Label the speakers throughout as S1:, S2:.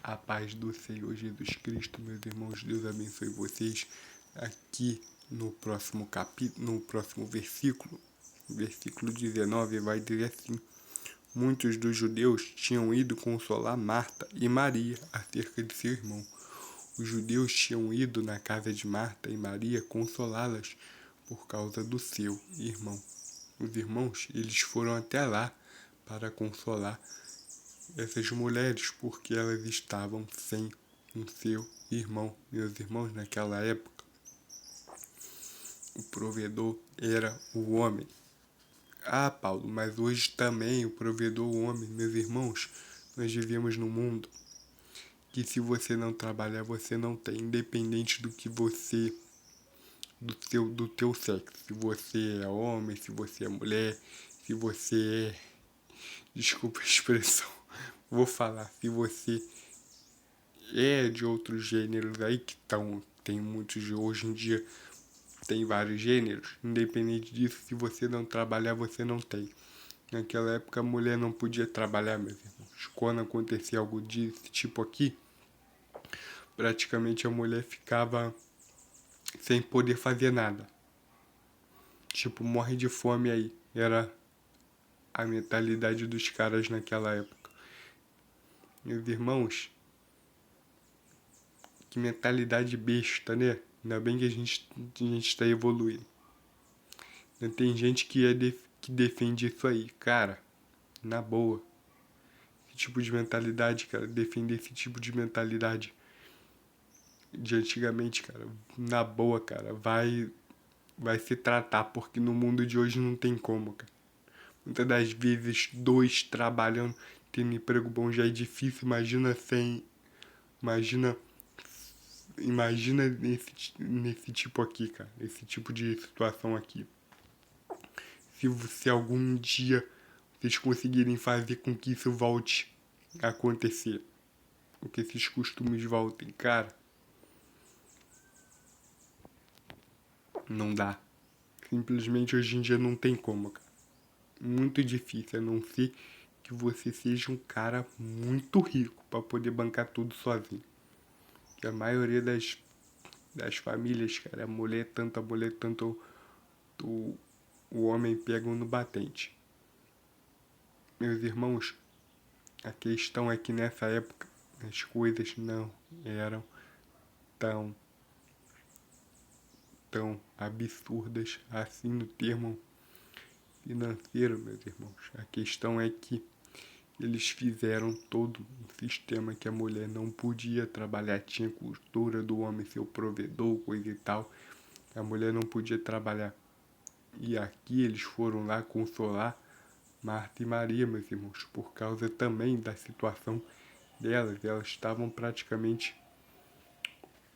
S1: A paz do Senhor Jesus Cristo, meus irmãos, Deus abençoe vocês. Aqui no próximo capítulo, no próximo versículo 19, vai dizer assim: muitos dos judeus tinham ido consolar Marta e Maria acerca de seu irmão. Os judeus tinham ido na casa de Marta e Maria consolá-las por causa do seu irmão. Os irmãos, eles foram até lá para consolar essas mulheres, porque elas estavam sem o seu irmão. Meus irmãos, naquela época, o provedor era o homem. Ah, Paulo, mas hoje também o provedor é o homem. Meus irmãos, nós vivemos num mundo que se você não trabalhar, você não tem, independente do que você, do teu sexo. Se você é homem, se você é mulher, se você é, desculpa a expressão, vou falar, se você é de outros gêneros aí que estão, tem muitos hoje em dia, tem vários gêneros, independente disso, se você não trabalhar, você não tem. Naquela época a mulher não podia trabalhar, meus irmãos. Quando acontecia algo desse tipo aqui, praticamente a mulher ficava sem poder fazer nada. Tipo, morre de fome aí. Era a mentalidade dos caras naquela época. Meus irmãos, que mentalidade besta, né? Ainda bem que a gente está evoluindo. Tem gente que defende isso aí, cara, na boa. Esse tipo de mentalidade, cara, defender esse tipo de mentalidade de antigamente, cara, na boa, cara, vai se tratar, porque no mundo de hoje não tem como, cara. Muitas das vezes, dois trabalhando, tendo emprego bom já é difícil, imagina nesse tipo aqui, cara, esse tipo de situação aqui. Se algum dia vocês conseguirem fazer com que isso volte a acontecer, com que esses costumes voltem, cara, não dá. Simplesmente hoje em dia não tem como, cara. Muito difícil, a não ser que você seja um cara muito rico para poder bancar tudo sozinho. Que a maioria das famílias, cara, a mulher tanto o homem pegam no batente. Meus irmãos, a questão é que nessa época as coisas não eram tão absurdas assim no termo financeiro, meus irmãos. A questão é que eles fizeram todo um sistema que a mulher não podia trabalhar, tinha cultura do homem ser o provedor, coisa e tal. A mulher não podia trabalhar. E aqui eles foram lá consolar Marta e Maria, meus irmãos, por causa também da situação delas. Elas estavam praticamente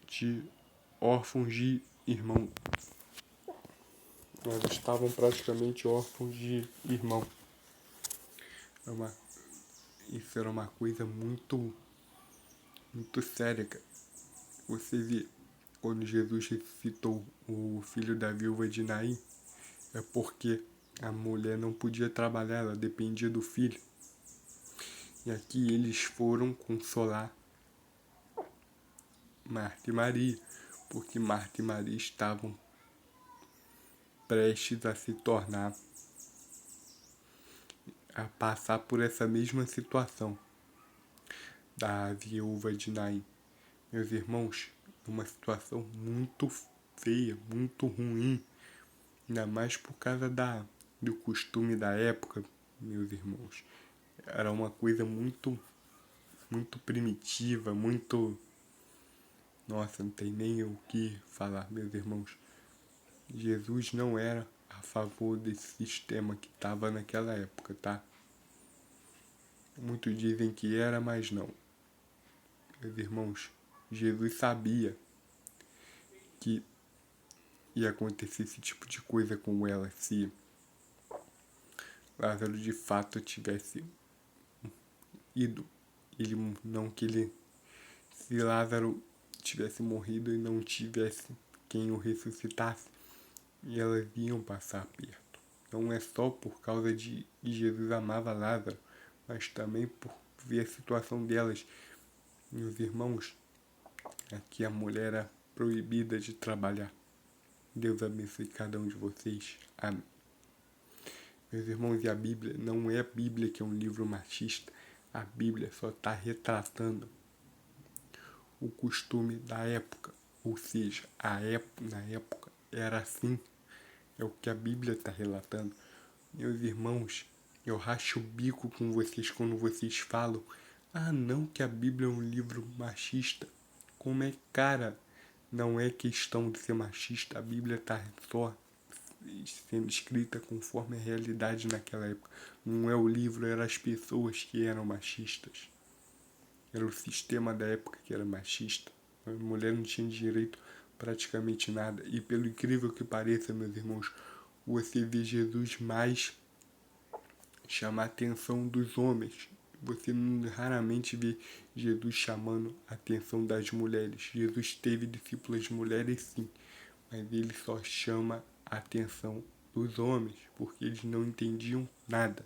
S1: de órfãos de irmão. Elas estavam praticamente órfãos de irmão. Isso era uma coisa muito séria, cara. Você vê, quando Jesus ressuscitou o filho da viúva de Naim, é porque a mulher não podia trabalhar, ela dependia do filho. E aqui eles foram consolar Marta e Maria, porque Marta e Maria estavam prestes a se tornar, a passar por essa mesma situação da viúva de Naim. Meus irmãos, uma situação muito feia, muito ruim, ainda mais por causa do costume da época, meus irmãos. Era uma coisa muito primitiva, muito... Nossa, não tem nem o que falar, meus irmãos. Jesus não era a favor desse sistema que estava naquela época, tá? Muitos dizem que era, mas não. Meus irmãos, Jesus sabia que ia acontecer esse tipo de coisa com ela se Lázaro de fato tivesse ido. Se Lázaro tivesse morrido e não tivesse quem o ressuscitasse, e elas iam passar perto. Não é só por causa de Jesus amava Lázaro, mas também por ver a situação delas. Meus irmãos, aqui a mulher era proibida de trabalhar. Deus abençoe cada um de vocês. Amém. Meus irmãos, e a Bíblia não é a Bíblia que é um livro machista. A Bíblia só está retratando o costume da época. Ou seja, na época era assim. É o que a Bíblia está relatando. Meus irmãos, eu racho o bico com vocês quando vocês falam: ah, não, que a Bíblia é um livro machista. Como é, cara? Não é questão de ser machista. A Bíblia está só sendo escrita conforme a realidade naquela época. Não é o livro, eram as pessoas que eram machistas. Era o sistema da época que era machista. A mulher não tinha direito praticamente nada. E pelo incrível que pareça, meus irmãos, você vê Jesus mais chamar a atenção dos homens. Você raramente vê Jesus chamando a atenção das mulheres. Jesus teve discípulas mulheres sim, mas ele só chama a atenção dos homens, porque eles não entendiam nada.